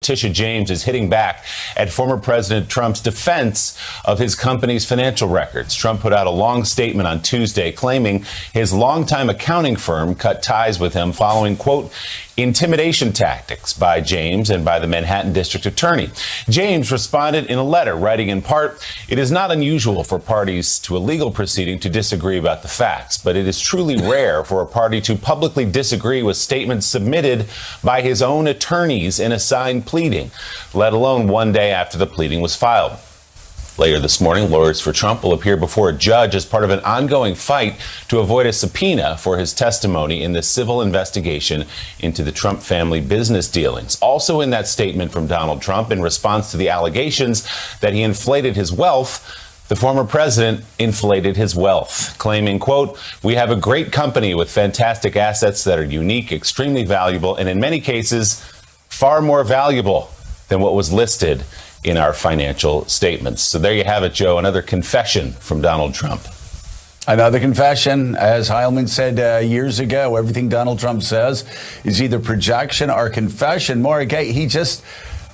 Letitia James is hitting back at former President Trump's defense of his company's financial records. Trump put out a long statement on Tuesday claiming his longtime accounting firm cut ties with him following, quote, intimidation tactics by James and by the Manhattan District Attorney. James responded in a letter, writing in part, "It is not unusual for parties to a legal proceeding to disagree about the facts, but it is truly rare for a party to publicly disagree with statements submitted by his own attorneys in a signed pleading, let alone one day after the pleading was filed." Later this morning, lawyers for Trump will appear before a judge as part of an ongoing fight to avoid a subpoena for his testimony in the civil investigation into the Trump family business dealings. Also in that statement from Donald Trump, in response to the allegations that he inflated his wealth, the former president inflated his wealth, claiming, quote, "We have a great company with fantastic assets that are unique, extremely valuable, and in many cases, far more valuable than what was listed in our financial statements." So there you have it, Joe. Another confession from Donald Trump. Another confession. As Heilman said years ago, everything Donald Trump says is either projection or confession. Mark, he just...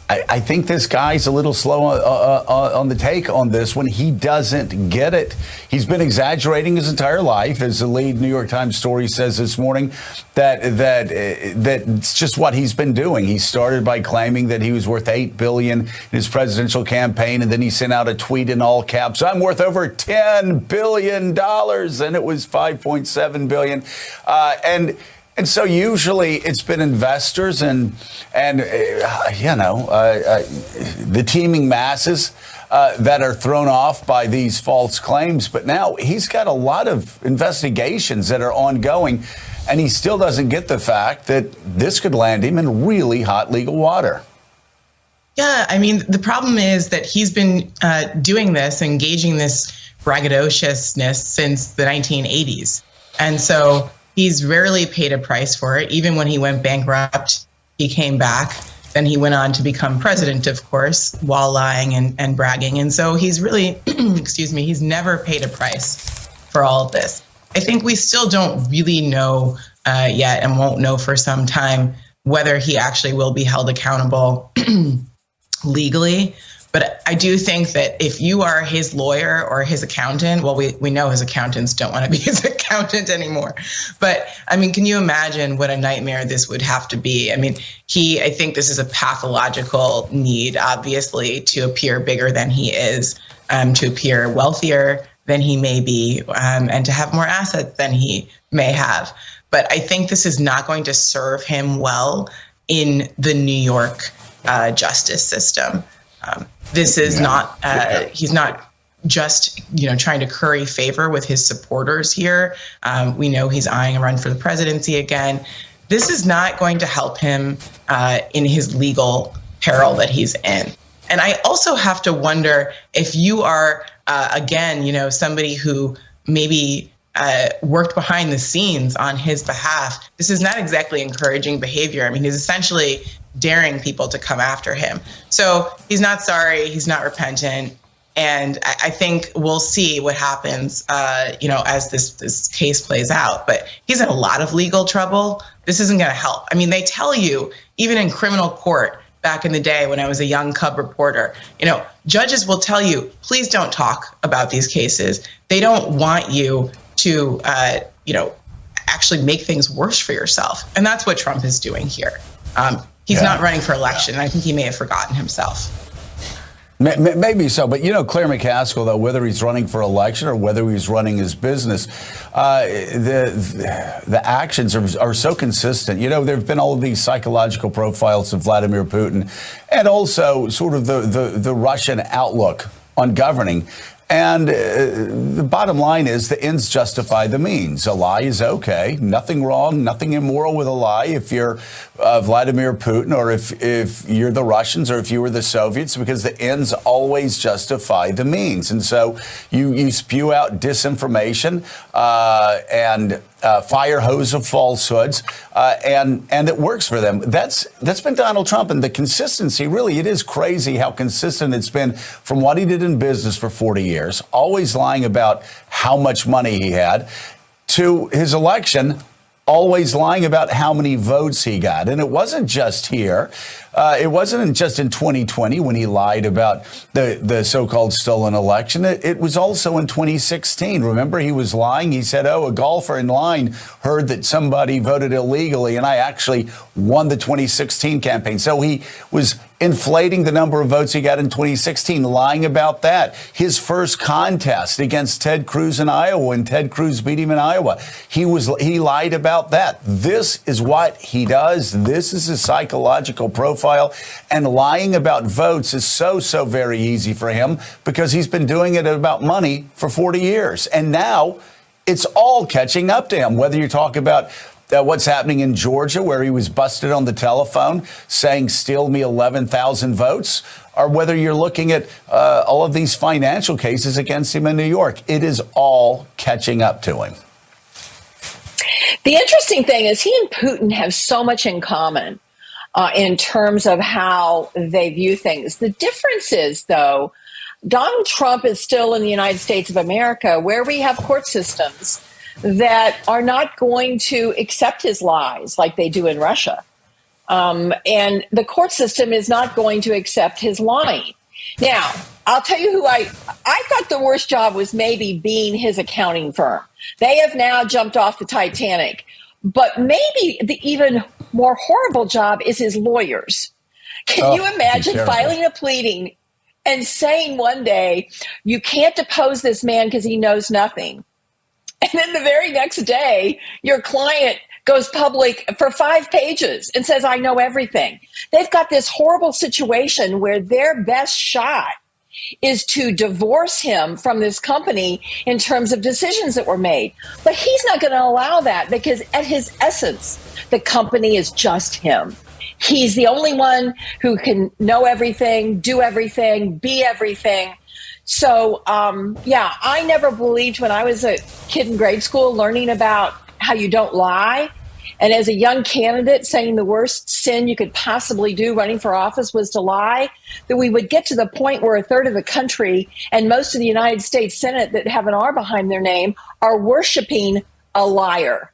I think this guy's a little slow on the take on this one. He doesn't get it. He's been exaggerating his entire life, as the lead New York Times story says this morning, that it's just what he's been doing. He started by claiming that he was worth $8 billion in his presidential campaign, and then he sent out a tweet in all caps, "I'm worth over $10 billion," and it was $5.7 billion. And so usually it's been investors and the teeming masses that are thrown off by these false claims. But now he's got a lot of investigations that are ongoing, and he still doesn't get the fact that this could land him in really hot legal water. Yeah, I mean, the problem is that he's been doing this, engaging this braggadociousness since the 1980s. And so he's rarely paid a price for it. Even when he went bankrupt, he came back. Then he went on to become president, of course, while lying and bragging. And so he's really, he's never paid a price for all of this. I think we still don't really know yet, and won't know for some time, whether he actually will be held accountable legally. But I do think that if you are his lawyer or his accountant, well, we know his accountants don't want to be his accountant anymore. But I mean, can you imagine what a nightmare this would have to be? I mean, I think this is a pathological need, obviously, to appear bigger than he is, to appear wealthier than he may be, and to have more assets than he may have. But I think this is not going to serve him well in the New York justice system. This is not, he's not just, trying to curry favor with his supporters here. We know he's eyeing a run for the presidency again. This is not going to help him in his legal peril that he's in. And I also have to wonder if you are, again, somebody who maybe worked behind the scenes on his behalf. This is not exactly encouraging behavior. I mean, he's essentially daring people to come after him. So he's not sorry, he's not repentant. And I think we'll see what happens, as this case plays out. But he's in a lot of legal trouble. This isn't going to help. I mean, they tell you, even in criminal court back in the day when I was a young cub reporter, judges will tell you, please don't talk about these cases. They don't want you to, actually make things worse for yourself. And that's what Trump is doing here. He's not running for election. I think he may have forgotten himself. Maybe so. But, Claire McCaskill, though, whether he's running for election or whether he's running his business, the actions are so consistent. There have been all of these psychological profiles of Vladimir Putin, and also sort of the Russian outlook on governing. And the bottom line is the ends justify the means. A lie is okay. Nothing wrong, nothing immoral with a lie if you're Vladimir Putin, or if you're the Russians, or if you were the Soviets, because the ends always justify the means. And so you spew out disinformation and fire hose of falsehoods, and it works for them. That's been Donald Trump, and the consistency, really, it is crazy how consistent it's been from what he did in business for 40 years, always lying about how much money he had, to his election, always lying about how many votes he got. And it wasn't just here. It wasn't just in 2020 when he lied about the so-called stolen election. It was also in 2016. Remember, he was lying. He said, a golfer in line heard that somebody voted illegally, and I actually won the 2016 campaign. So he was inflating the number of votes he got in 2016, lying about that. His first contest against Ted Cruz in Iowa, when Ted Cruz beat him in Iowa, he lied about that. This is what he does. This is his psychological profile. And lying about votes is so very easy for him because he's been doing it about money for 40 years. And now it's all catching up to him, whether you talk about what's happening in Georgia, where he was busted on the telephone saying, steal me 11,000 votes, or whether you're looking at all of these financial cases against him in New York. It is all catching up to him. The interesting thing is he and Putin have so much in common in terms of how they view things. The difference is, though, Donald Trump is still in the United States of America, where we have court systems that are not going to accept his lies like they do in Russia. And the court system is not going to accept his lying. Now, I'll tell you who I thought the worst job was maybe being his accounting firm. They have now jumped off the Titanic. But maybe the even more horrible job is his lawyers. Can you imagine filing a pleading and saying one day, you can't depose this man because he knows nothing? And then the very next day, your client goes public for 5 pages and says, I know everything. They've got this horrible situation where their best shot is to divorce him from this company in terms of decisions that were made. But he's not going to allow that because at his essence, the company is just him. He's the only one who can know everything, do everything, be everything. So, I never believed when I was a kid in grade school learning about how you don't lie. And as a young candidate saying the worst sin you could possibly do running for office was to lie, that we would get to the point where a third of the country and most of the United States Senate that have an R behind their name are worshiping a liar.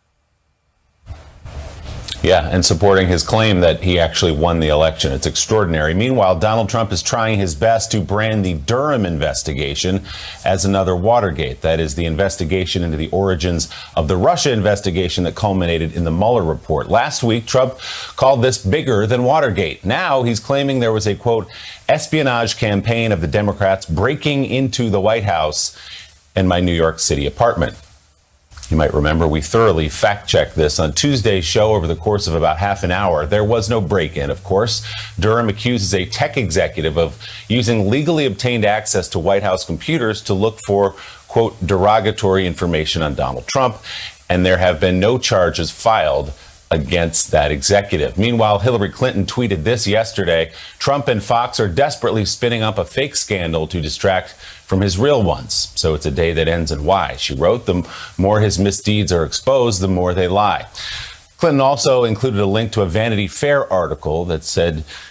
Yeah, and supporting his claim that he actually won the election. It's extraordinary. Meanwhile, Donald Trump is trying his best to brand the Durham investigation as another Watergate. That is the investigation into the origins of the Russia investigation that culminated in the Mueller report. Last week, Trump called this bigger than Watergate. Now he's claiming there was a, quote, espionage campaign of the Democrats breaking into the White House and my New York City apartment. You might remember we thoroughly fact-checked this on Tuesday's show over the course of about half an hour. There was no break-in, of course. Durham accuses a tech executive of using legally obtained access to White House computers to look for, quote, derogatory information on Donald Trump, and there have been no charges filed against that executive. Meanwhile, Hillary Clinton tweeted this yesterday. Trump and Fox are desperately spinning up a fake scandal to distract from his real ones. So it's a day that ends in Y. She wrote, the more his misdeeds are exposed, the more they lie. Clinton also included a link to a Vanity Fair article that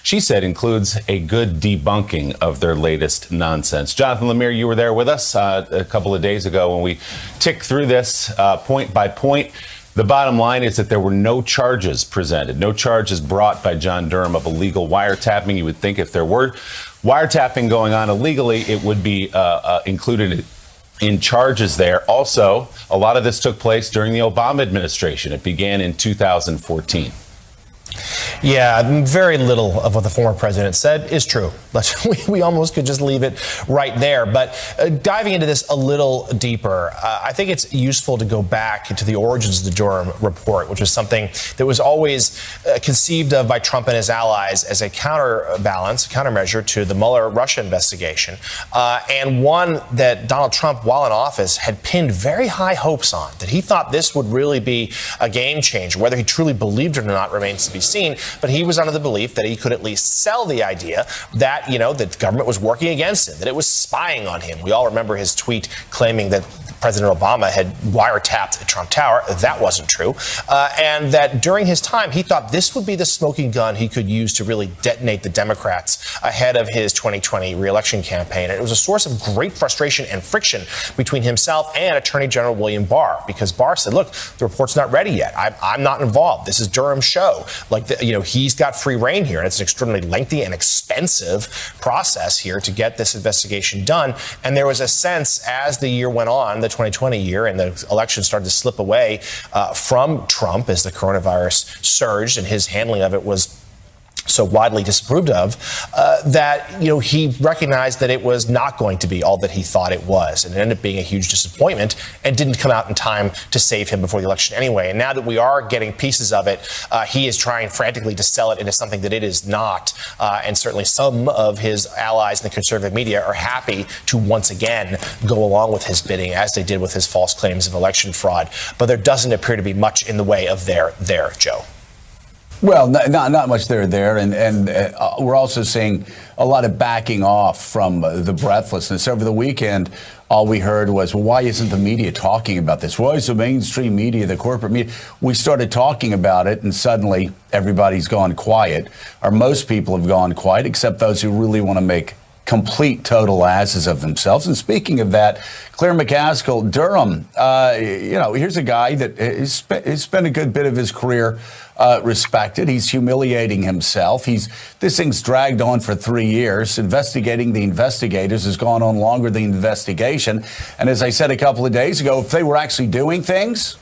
she said includes a good debunking of their latest nonsense. Jonathan Lemire, you were there with us a couple of days ago when we ticked through this point by point. The bottom line is that there were no charges presented, no charges brought by John Durham of illegal wiretapping. You would think if there were wiretapping going on illegally, it would be included in charges there. Also, a lot of this took place during the Obama administration. It began in 2014. Yeah, very little of what the former president said is true. We almost could just leave it right there. But diving into this a little deeper, I think it's useful to go back to the origins of the Durham report, which was something that was always conceived of by Trump and his allies as a countermeasure to the Mueller Russia investigation, and one that Donald Trump, while in office, had pinned very high hopes on, that he thought this would really be a game changer. Whether he truly believed it or not remains to be seen, but he was under the belief that he could at least sell the idea that, that the government was working against him, that it was spying on him. We all remember his tweet claiming that President Obama had wiretapped the Trump Tower. That wasn't true. And that during his time, he thought this would be the smoking gun he could use to really detonate the Democrats ahead of his 2020 reelection campaign. And it was a source of great frustration and friction between himself and Attorney General William Barr, because Barr said, look, the report's not ready yet. I'm not involved. This is Durham's show. He's got free reign here. And it's an extraordinarily lengthy and expensive process here to get this investigation done. And there was a sense as the year went on, the 2020 year, and the election started to slip away from Trump as the coronavirus surged and his handling of it was so widely disapproved of, that he recognized that it was not going to be all that he thought it was. And it ended up being a huge disappointment and didn't come out in time to save him before the election anyway. And now that we are getting pieces of it, he is trying frantically to sell it into something that it is not. And certainly some of his allies in the conservative media are happy to once again go along with his bidding, as they did with his false claims of election fraud. But there doesn't appear to be much in the way of there, Joe. Well, not much there. And we're also seeing a lot of backing off from the breathlessness. Over the weekend, all we heard was, well, why isn't the media talking about this? Why is the mainstream media, the corporate media? We started talking about it, and suddenly everybody's gone quiet, or most people have gone quiet, except those who really want to make complete, total asses of themselves. And speaking of that, Claire McCaskill, Durham, here's a guy that has spent a good bit of his career respected. He's humiliating himself. This thing's dragged on for 3 years. Investigating the investigators has gone on longer than the investigation. And as I said a couple of days ago, if they were actually doing things,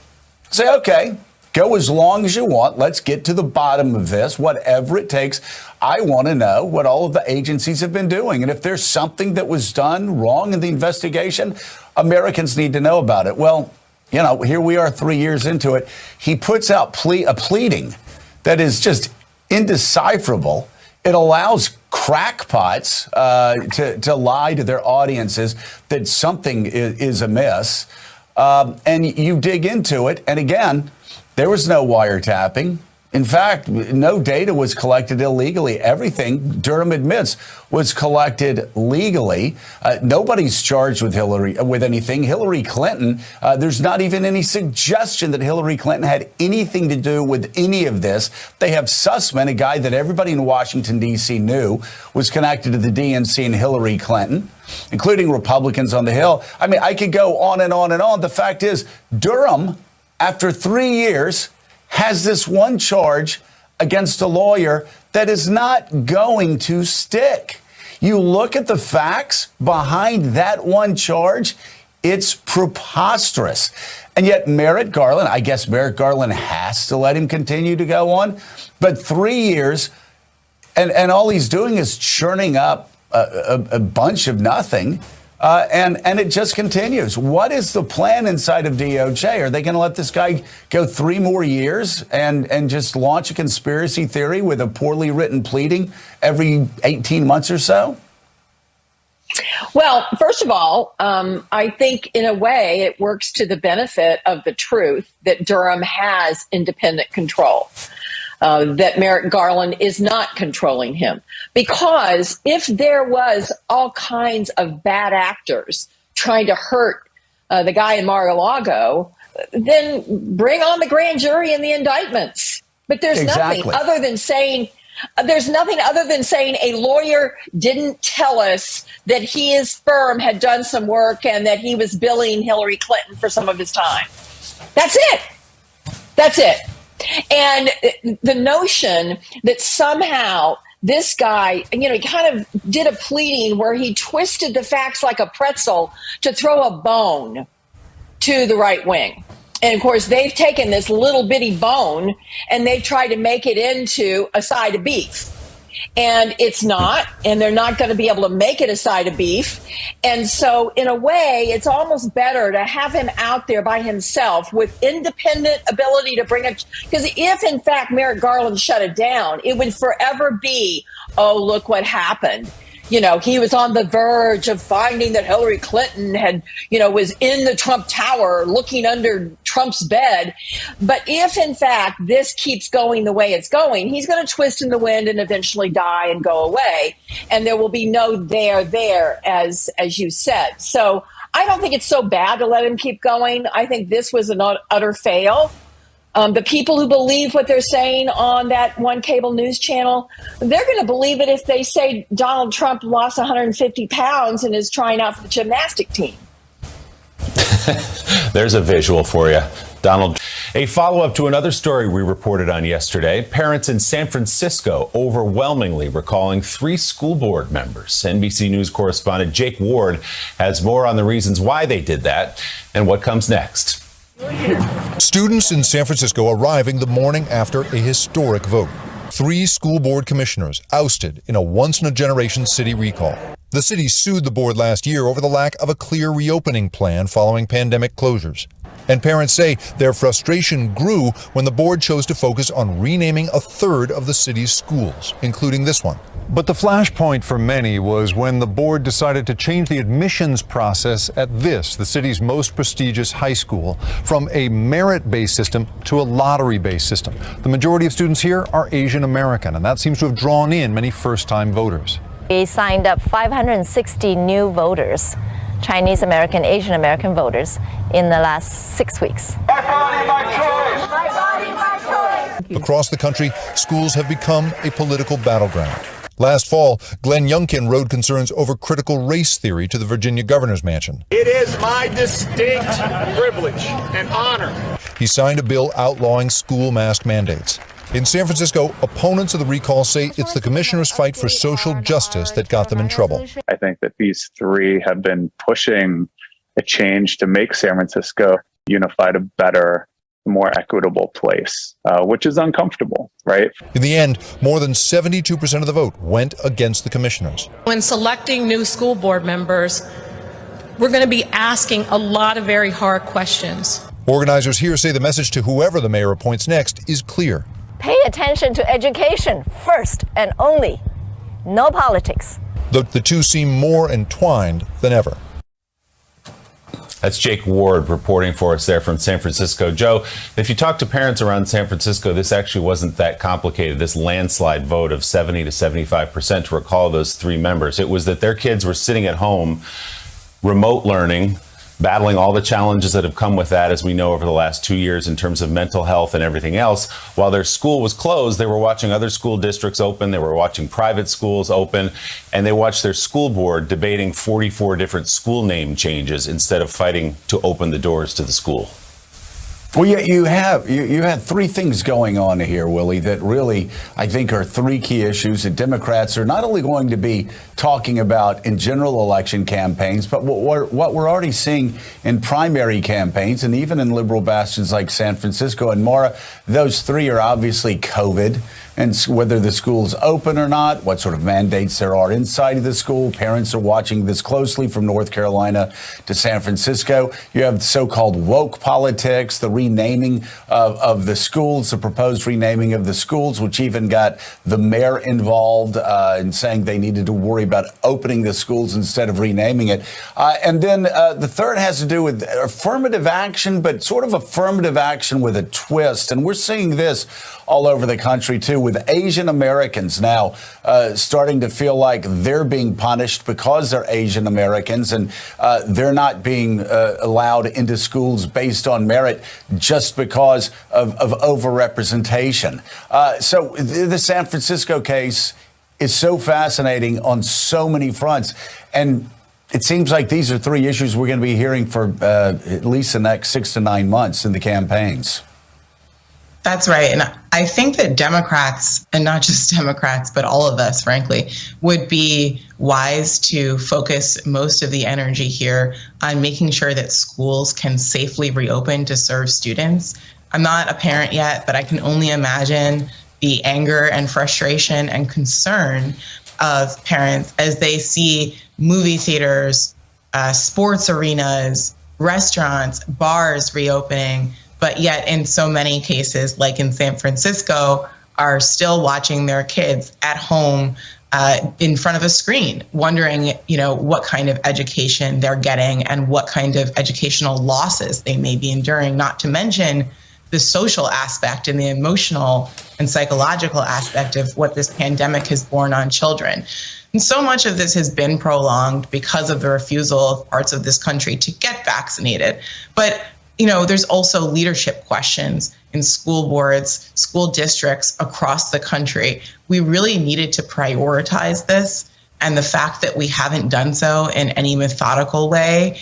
say, okay, go as long as you want. Let's get to the bottom of this, whatever it takes. I want to know what all of the agencies have been doing. And if there's something that was done wrong in the investigation, Americans need to know about it. Well, here we are 3 years into it. He puts out a pleading that is just indecipherable. It allows crackpots to lie to their audiences that something is amiss. And you dig into it. And again, there was no wiretapping. In fact, no data was collected illegally. Everything, Durham admits, was collected legally. Nobody's charged with anything. Hillary Clinton, there's not even any suggestion that Hillary Clinton had anything to do with any of this. They have Sussman, a guy that everybody in Washington, D.C. knew was connected to the DNC and Hillary Clinton, including Republicans on the Hill. I mean, I could go on and on and on. The fact is, Durham, after 3 years, has this one charge against a lawyer that is not going to stick. You look at the facts behind that one charge, it's preposterous. And yet Merrick Garland, I guess Merrick Garland has to let him continue to go on. But 3 years, and all he's doing is churning up a bunch of nothing. And it just continues. What is the plan inside of DOJ? Are they going to let this guy go 3 more years and just launch a conspiracy theory with a poorly written pleading every 18 months or so? Well, first of all, I think in a way it works to the benefit of the truth that Durham has independent control. That Merrick Garland is not controlling him. Because if there was all kinds of bad actors trying to hurt the guy in Mar-a-Lago, then bring on the grand jury and the indictments. But there's nothing other than saying a lawyer didn't tell us that his firm had done some work and that he was billing Hillary Clinton for some of his time. That's it. That's it. And the notion that somehow this guy, he kind of did a pleading where he twisted the facts like a pretzel to throw a bone to the right wing. And of course, they've taken this little bitty bone and they've tried to make it into a side of beef. And it's not, and they're not going to be able to make it a side of beef. And so in a way, it's almost better to have him out there by himself with independent ability to bring it. Because if, in fact, Merrick Garland shut it down, it would forever be, oh, look what happened. He was on the verge of finding that Hillary Clinton had, was in the Trump Tower looking under Trump's bed. But if, in fact, this keeps going the way it's going, he's going to twist in the wind and eventually die and go away. And there will be no there, as you said. So I don't think it's so bad to let him keep going. I think this was an utter fail. The people who believe what they're saying on that one cable news channel, they're going to believe it if they say Donald Trump lost 150 pounds and is trying out for the gymnastic team. There's a visual for you, Donald. A follow-up to another story we reported on yesterday. Parents in San Francisco overwhelmingly recalling 3 school board members. NBC News correspondent Jake Ward has more on the reasons why they did that and what comes next. Students in San Francisco arriving the morning after a historic vote. 3 school board commissioners ousted in a once-in-a-generation city recall. The city sued the board last year over the lack of a clear reopening plan following pandemic closures. And parents say their frustration grew when the board chose to focus on renaming a third of the city's schools, including this one. But the flashpoint for many was when the board decided to change the admissions process at the city's most prestigious high school, from a merit-based system to a lottery-based system. The majority of students here are Asian American, and that seems to have drawn in many first-time voters. We signed up 560 new voters, Chinese American, Asian American voters, in the last 6 weeks. My body, my choice. My body, my choice. Across the country, schools have become a political battleground. Last fall, Glenn Youngkin rode concerns over critical race theory to the Virginia governor's mansion. It is my distinct privilege and honor. He signed a bill outlawing school mask mandates. In San Francisco, opponents of the recall say it's the commissioner's fight for social justice that got them in trouble. I think that these 3 have been pushing a change to make San Francisco unified a better, more equitable place, which is uncomfortable, right? In the end, more than 72% of the vote went against the commissioners. When selecting new school board members, we're going to be asking a lot of very hard questions. Organizers here say the message to whoever the mayor appoints next is clear. Pay attention to education first and only. No politics. The 2 seem more entwined than ever. That's Jake Ward reporting for us there from San Francisco. Joe, if you talk to parents around San Francisco, this actually wasn't that complicated. This landslide vote of 70 to 75% to recall those 3 members. It was that their kids were sitting at home, remote learning, battling all the challenges that have come with that, as we know, over the last 2 years in terms of mental health and everything else. While their school was closed, they were watching other school districts open, they were watching private schools open, and they watched their school board debating 44 different school name changes instead of fighting to open the doors to the school. Well, you had 3 things going on here, Willie, that really, I think, are 3 key issues that Democrats are not only going to be talking about in general election campaigns, but what we're already seeing in primary campaigns and even in liberal bastions like San Francisco. And Maura, those 3 are obviously COVID, and whether the school's open or not, what sort of mandates there are inside of the school. Parents are watching this closely from North Carolina to San Francisco. You have so-called woke politics, the renaming of the schools, the proposed renaming of the schools, which even got the mayor involved in saying they needed to worry about opening the schools instead of renaming it. And then the third has to do with affirmative action, but sort of affirmative action with a twist. And we're seeing this all over the country, too, with Asian Americans now starting to feel like they're being punished because they're Asian Americans, and they're not being allowed into schools based on merit just because of overrepresentation. So the San Francisco case is so fascinating on so many fronts. And it seems like these are 3 issues we're going to be hearing for at least the next 6 to 9 months in the campaigns. That's right. And I think that Democrats, and not just Democrats, but all of us, frankly, would be wise to focus most of the energy here on making sure that schools can safely reopen to serve students. I'm not a parent yet, but I can only imagine the anger and frustration and concern of parents as they see movie theaters, sports arenas, restaurants, bars reopening, but yet in so many cases, like in San Francisco, are still watching their kids at home in front of a screen, wondering, what kind of education they're getting and what kind of educational losses they may be enduring, not to mention the social aspect and the emotional and psychological aspect of what this pandemic has borne on children. And so much of this has been prolonged because of the refusal of parts of this country to get vaccinated. But, there's also leadership questions in school boards, school districts across the country. We really needed to prioritize this. And the fact that we haven't done so in any methodical way,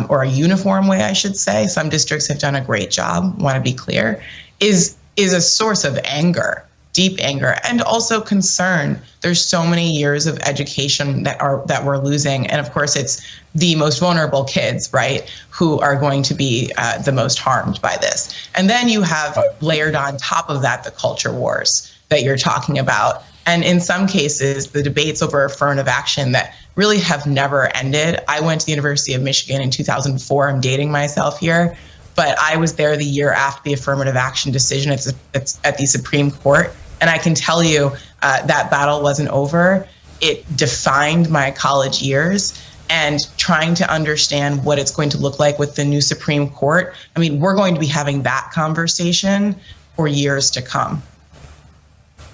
or a uniform way, I should say, some districts have done a great job, want to be clear, is a source of anger, deep anger, and also concern. There's so many years of education that we're losing. And of course, it's the most vulnerable kids, right, who are going to be the most harmed by this. And then you have layered on top of that the culture wars that you're talking about. And in some cases, the debates over affirmative action that really have never ended. I went to the University of Michigan in 2004. I'm dating myself here, but I was there the year after the affirmative action decision at the Supreme Court. And I can tell you that battle wasn't over. It defined my college years, and trying to understand what it's going to look like with the new Supreme Court. I mean, we're going to be having that conversation for years to come.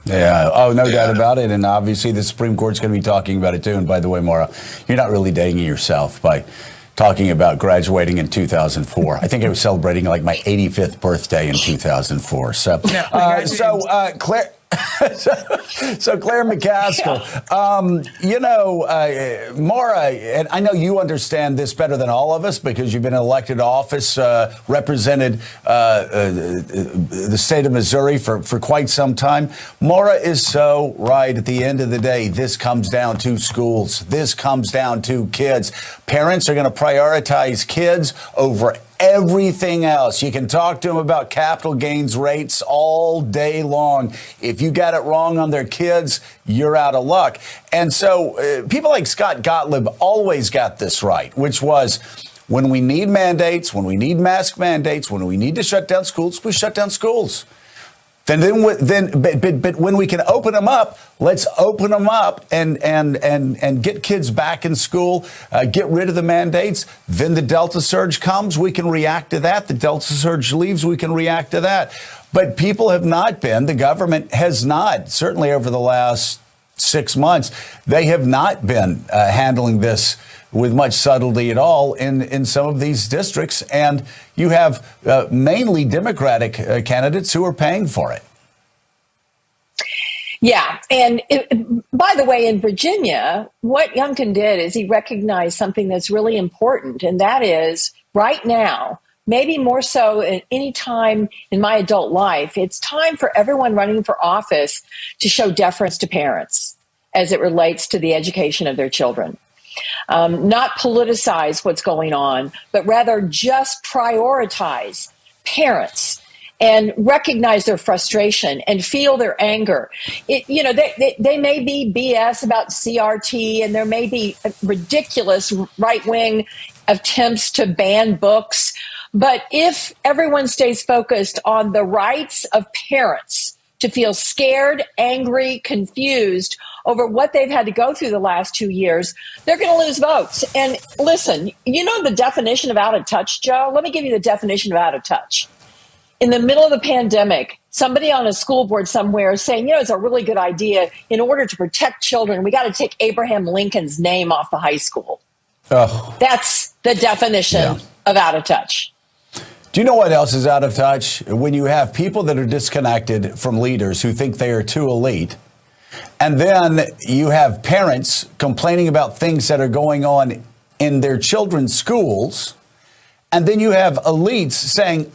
Yeah. Oh, no doubt about it. And obviously the Supreme Court's going to be talking about it too. And by the way, Maura, you're not really dating yourself by talking about graduating in 2004. I think I was celebrating like my 85th birthday in 2004. So, Claire. So Claire McCaskill, Maura, and I know you understand this better than all of us because you've been elected to office, represented the state of Missouri for quite some time. Maura is so right. At the end of the day, this comes down to schools. This comes down to kids. Parents are going to prioritize kids over everything else. You can talk to them about capital gains rates all day long. If you got it wrong on their kids, you're out of luck. And so people like Scott Gottlieb always got this right, which was when we need mandates, when we need mask mandates, when we need to shut down schools, we shut down schools. But when we can open them up, let's open them up and get kids back in school, get rid of the mandates. Then the Delta surge comes, we can react to that. The Delta surge leaves, we can react to that. But people have not been, the government has not, certainly over the last 6 months, they have not been handling this with much subtlety at all in some of these districts. And you have mainly Democratic candidates who are paying for it. Yeah. And by the way, in Virginia, what Youngkin did is he recognized something that's really important. And that is right now, maybe more so at any time in my adult life, it's time for everyone running for office to show deference to parents as it relates to the education of their children. Not politicize what's going on, but rather just prioritize parents and recognize their frustration and feel their anger. They may be BS about CRT, and there may be ridiculous right-wing attempts to ban books. But if everyone stays focused on the rights of parents to feel scared, angry, confused over what they've had to go through the last 2 years, they're going to lose votes. And listen, you know the definition of out of touch, Joe? Let me give you the definition of out of touch. In the middle of the pandemic, somebody on a school board somewhere is saying, it's a really good idea. In order to protect children, we got to take Abraham Lincoln's name off the high school. Oh. That's the definition of out of touch. Do you know what else is out of touch? When you have people that are disconnected from leaders who think they are too elite, and then you have parents complaining about things that are going on in their children's schools, and then you have elites saying,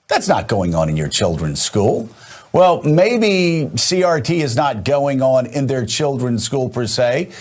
that's not going on in your children's school. Well, maybe CRT is not going on in their children's school per se,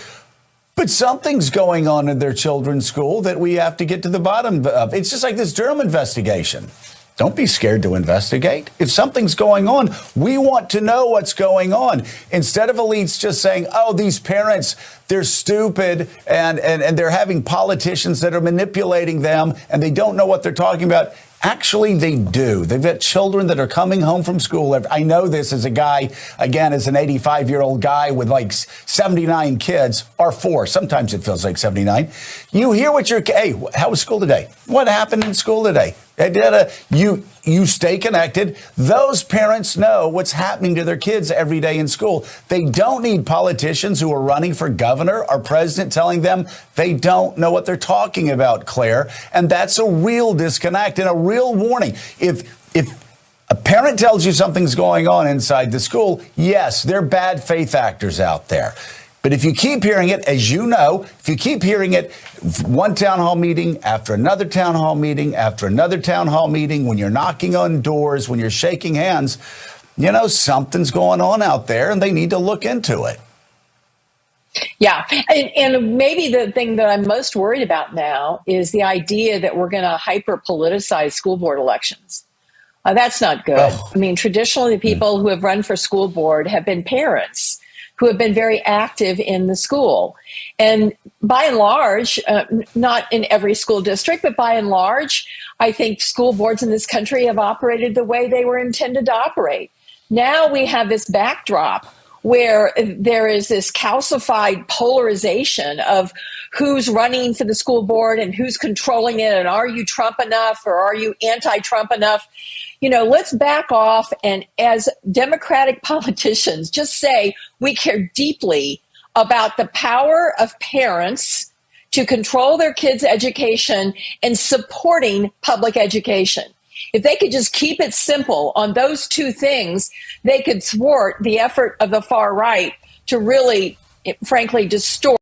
but something's going on in their children's school that we have to get to the bottom of. It's just like this Durham investigation. Don't be scared to investigate. If something's going on, we want to know what's going on. Instead of elites just saying, these parents, they're stupid and they're having politicians that are manipulating them and they don't know what they're talking about. Actually, they do. They've got children that are coming home from school. I know this as a guy, again, as an 85-year-old guy with like 79 kids, or 4. Sometimes it feels like 79. You hear what hey, how was school today? What happened in school today? You stay connected. Those parents know what's happening to their kids every day in school. They don't need politicians who are running for governor or president telling them they don't know what they're talking about, Claire. And that's a real disconnect and a real warning. If a parent tells you something's going on inside the school, yes, there are bad faith actors out there. But if you keep hearing it, as you know, if you keep hearing it, one town hall meeting after another town hall meeting after another town hall meeting, when you're knocking on doors, when you're shaking hands, you know, something's going on out there and they need to look into it. Yeah. And maybe the thing that I'm most worried about now is the idea that we're going to hyper politicize school board elections. That's not good. Oh. I mean, traditionally, the people who have run for school board have been parents who have been very active in the school. And by and large, not in every school district, but by and large, I think school boards in this country have operated the way they were intended to operate. Now we have this backdrop where there is this calcified polarization of who's running for the school board and who's controlling it, and are you Trump enough or are you anti-Trump enough? You know, let's back off and as Democratic politicians just say we care deeply about the power of parents to control their kids' education and supporting public education. If they could just keep it simple on those two things, they could thwart the effort of the far right to really, frankly, distort